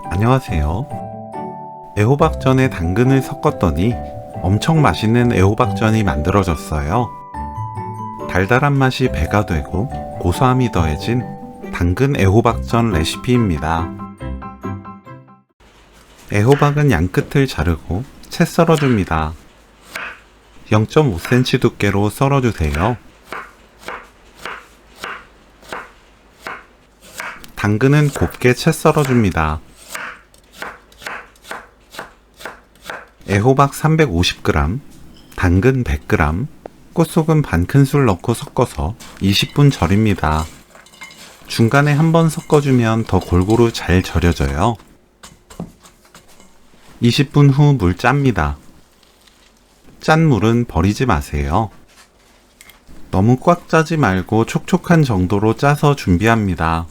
안녕하세요. 애호박전에 당근을 섞었더니 엄청 맛있는 애호박전이 만들어졌어요. 달달한 맛이 배가 되고 고소함이 더해진 당근 애호박전 레시피입니다. 애호박은 양끝을 자르고 채 썰어줍니다. 0.5cm 두께로 썰어주세요. 당근은 곱게 채 썰어줍니다. 애호박 350g, 당근 100g, 꽃소금 반 큰술 넣고 섞어서 20분 절입니다. 중간에 한번 섞어주면 더 골고루 잘 절여져요. 20분 후 물 짭니다. 짠 물은 버리지 마세요. 너무 꽉 짜지 말고 촉촉한 정도로 짜서 준비합니다.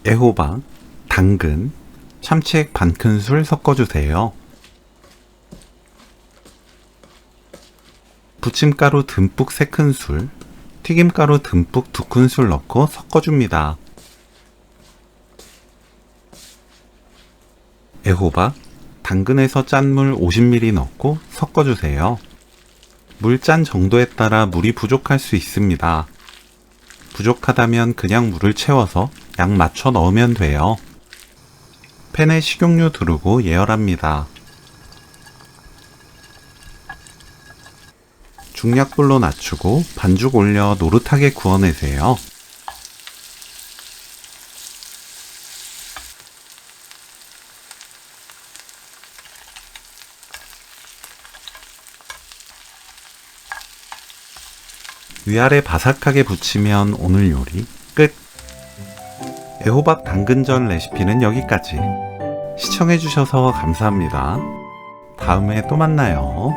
애호박, 당근, 참치액 반 큰술 섞어주세요. 부침가루 듬뿍 3큰술, 튀김가루 듬뿍 2큰술 넣고 섞어줍니다. 애호박, 당근에서 짠 물 50ml 넣고 섞어주세요. 물 짠 정도에 따라 물이 부족할 수 있습니다. 부족하다면 그냥 물을 채워서 양 맞춰 넣으면 돼요. 팬에 식용유 두르고 예열합니다. 중약불로 낮추고 반죽 올려 노릇하게 구워내세요. 위아래 바삭하게 붙이면 오늘 요리 끝! 애호박 당근전 레시피는 여기까지. 시청해주셔서 감사합니다. 다음에 또 만나요.